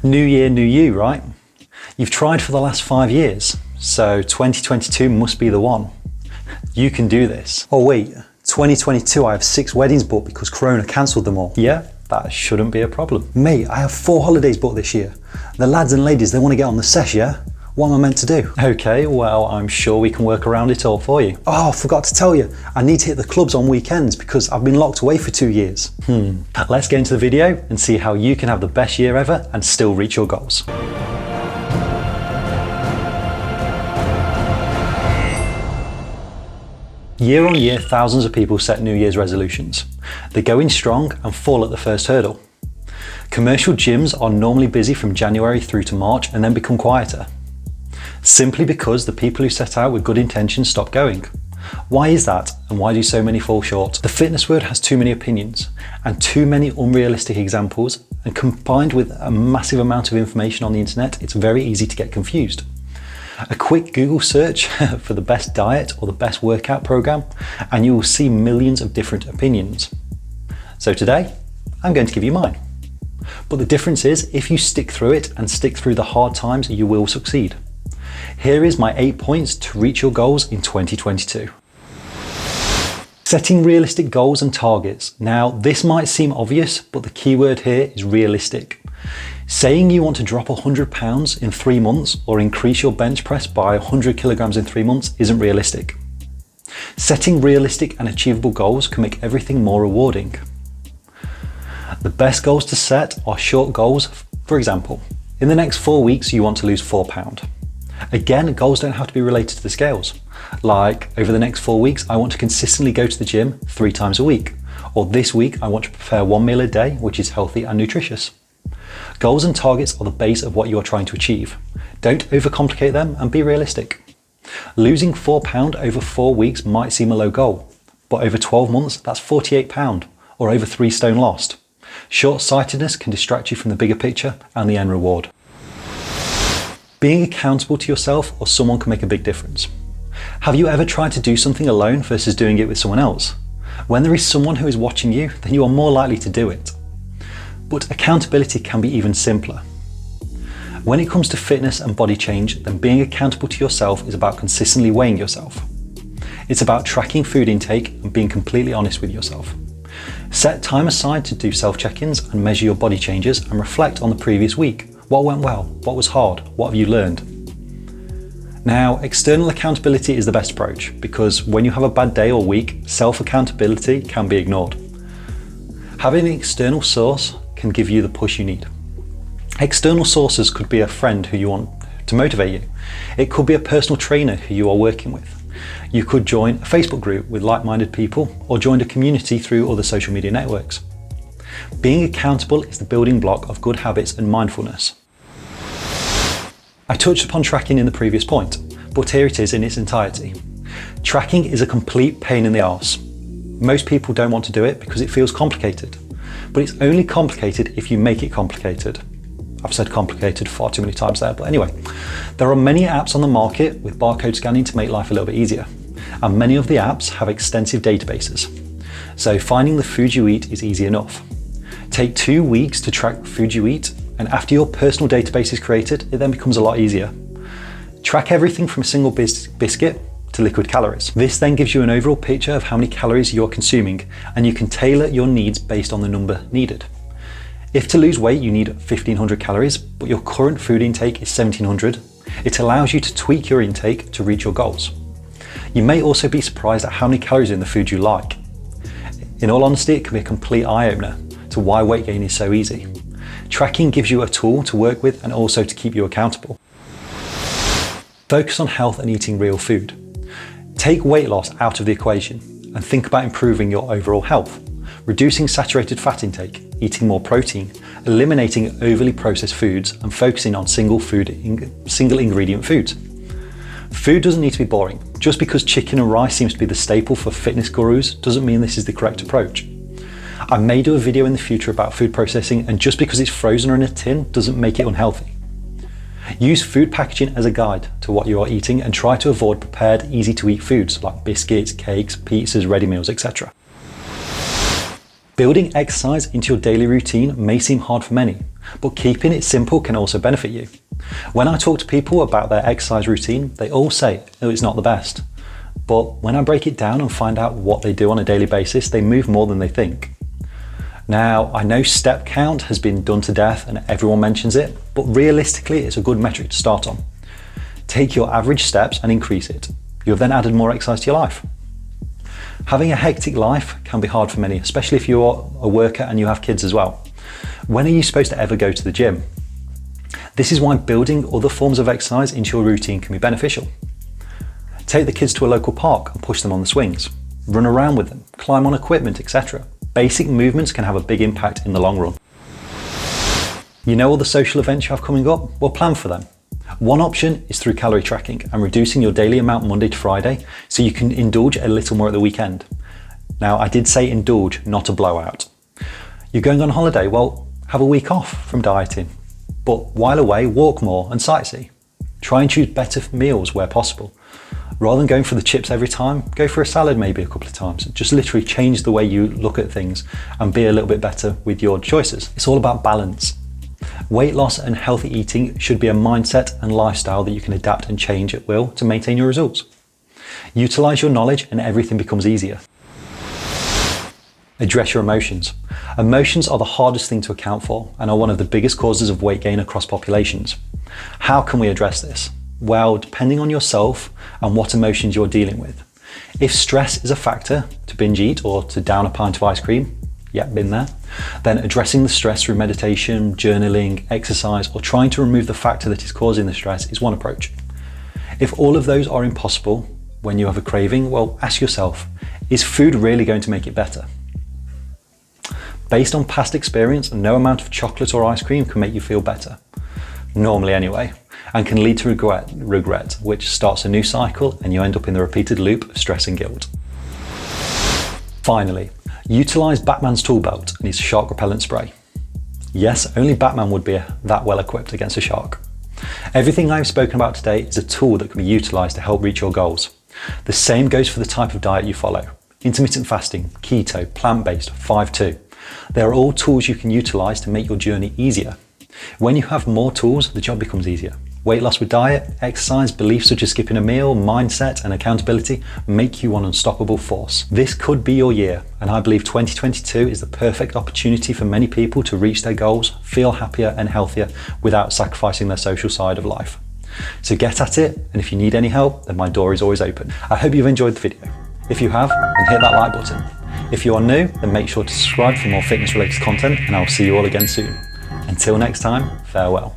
New year, new you, right? You've tried for the last 5 years, so 2022 must be the one. You can do this. Oh wait, 2022 I have 6 weddings booked because Corona cancelled them all. Yeah, that shouldn't be a problem. Mate, I have 4 holidays booked this year. The lads and ladies, they want to get on the sesh, yeah? What am I meant to do? Okay, well, I'm sure we can work around it all for you. Oh, I forgot to tell you, I need to hit the clubs on weekends because I've been locked away for 2 years. Let's get into the video and see how you can have the best year ever and still reach your goals. Year on year, thousands of people set New Year's resolutions. They go in strong and fall at the first hurdle. Commercial gyms are normally busy from January through to March and then become quieter. Simply because the people who set out with good intentions stop going. Why is that, and why do so many fall short? The fitness world has too many opinions and too many unrealistic examples, and combined with a massive amount of information on the internet, it's very easy to get confused. A quick Google search for the best diet or the best workout program, and you will see millions of different opinions. So today, I'm going to give you mine. But the difference is, if you stick through it and stick through the hard times, you will succeed. Here is my 8 points to reach your goals in 2022. Setting realistic goals and targets. Now, this might seem obvious, but the key word here is realistic. Saying you want to drop 100 pounds in 3 months or increase your bench press by 100 kilograms in 3 months isn't realistic. Setting realistic and achievable goals can make everything more rewarding. The best goals to set are short goals. For example, in the next 4 weeks, you want to lose 4 pounds. Again, goals don't have to be related to the scales. Like, over the next 4 weeks, I want to consistently go to the gym 3 times a week. Or this week, I want to prepare 1 meal a day, which is healthy and nutritious. Goals and targets are the base of what you are trying to achieve. Don't overcomplicate them and be realistic. Losing 4 pounds over 4 weeks might seem a low goal, but over 12 months, that's 48 pounds, or over 3 stone lost. Short-sightedness can distract you from the bigger picture and the end reward. Being accountable to yourself or someone can make a big difference. Have you ever tried to do something alone versus doing it with someone else? When there is someone who is watching you, then you are more likely to do it. But accountability can be even simpler. When it comes to fitness and body change, then being accountable to yourself is about consistently weighing yourself. It's about tracking food intake and being completely honest with yourself. Set time aside to do self-check-ins and measure your body changes and reflect on the previous week. What went well? What was hard? What have you learned? Now, external accountability is the best approach because when you have a bad day or week, self-accountability can be ignored. Having an external source can give you the push you need. External sources could be a friend who you want to motivate you. It could be a personal trainer who you are working with. You could join a Facebook group with like-minded people or join a community through other social media networks. Being accountable is the building block of good habits and mindfulness. I touched upon tracking in the previous point, but here it is in its entirety. Tracking is a complete pain in the arse. Most people don't want to do it because it feels complicated, but it's only complicated if you make it complicated. I've said complicated far too many times there, but anyway. There are many apps on the market with barcode scanning to make life a little bit easier, and many of the apps have extensive databases. So finding the food you eat is easy enough. Take 2 weeks to track the food you eat, and after your personal database is created, it then becomes a lot easier. Track everything from a single biscuit to liquid calories. This then gives you an overall picture of how many calories you're consuming, and you can tailor your needs based on the number needed. If to lose weight you need 1500 calories, but your current food intake is 1700, it allows you to tweak your intake to reach your goals. You may also be surprised at how many calories in the food you like. In all honesty, it can be a complete eye-opener to why weight gain is so easy. Tracking gives you a tool to work with and also to keep you accountable. Focus on health and eating real food. Take weight loss out of the equation and think about improving your overall health. Reducing saturated fat intake, eating more protein, eliminating overly processed foods and focusing on single ingredient foods. Food doesn't need to be boring. Just because chicken and rice seems to be the staple for fitness gurus doesn't mean this is the correct approach. I may do a video in the future about food processing, and just because it's frozen or in a tin doesn't make it unhealthy. Use food packaging as a guide to what you are eating and try to avoid prepared, easy to eat foods like biscuits, cakes, pizzas, ready meals, etc. Building exercise into your daily routine may seem hard for many, but keeping it simple can also benefit you. When I talk to people about their exercise routine, they all say, oh, it's not the best. But when I break it down and find out what they do on a daily basis, they move more than they think. Now, I know step count has been done to death and everyone mentions it, but realistically, it's a good metric to start on. Take your average steps and increase it. You have then added more exercise to your life. Having a hectic life can be hard for many, especially if you're a worker and you have kids as well. When are you supposed to ever go to the gym? This is why building other forms of exercise into your routine can be beneficial. Take the kids to a local park and push them on the swings. Run around with them, climb on equipment, etc. Basic movements can have a big impact in the long run. You know all the social events you have coming up? Well, plan for them. One option is through calorie tracking and reducing your daily amount Monday to Friday so you can indulge a little more at the weekend. Now, I did say indulge, not a blowout. You're going on holiday? Well, have a week off from dieting. But while away, walk more and sightsee. Try and choose better meals where possible. Rather than going for the chips every time, go for a salad maybe a couple of times. Just literally change the way you look at things and be a little bit better with your choices. It's all about balance. Weight loss and healthy eating should be a mindset and lifestyle that you can adapt and change at will to maintain your results. Utilize your knowledge and everything becomes easier. Address your emotions. Emotions are the hardest thing to account for and are one of the biggest causes of weight gain across populations. How can we address this? Well, depending on yourself and what emotions you're dealing with. If stress is a factor to binge eat or to down a pint of ice cream, yeah, been there, then addressing the stress through meditation, journaling, exercise, or trying to remove the factor that is causing the stress is one approach. If all of those are impossible when you have a craving, well, ask yourself, is food really going to make it better? Based on past experience, no amount of chocolate or ice cream can make you feel better. Normally anyway, and can lead to regret, which starts a new cycle and you end up in the repeated loop of stress and guilt. Finally, utilize Batman's tool belt and his shark repellent spray. Yes, only Batman would be that well equipped against a shark. Everything I've spoken about today is a tool that can be utilized to help reach your goals. The same goes for the type of diet you follow. Intermittent fasting, keto, plant-based, 5-2. They are all tools you can utilize to make your journey easier. When you have more tools, the job becomes easier. Weight loss with diet, exercise, beliefs such as skipping a meal, mindset and accountability make you an unstoppable force. This could be your year, and I believe 2022 is the perfect opportunity for many people to reach their goals, feel happier and healthier without sacrificing their social side of life. So get at it, and if you need any help, then my door is always open. I hope you've enjoyed the video. If you have, then hit that like button. If you are new, then make sure to subscribe for more fitness related content, and I'll see you all again soon. Until next time, farewell.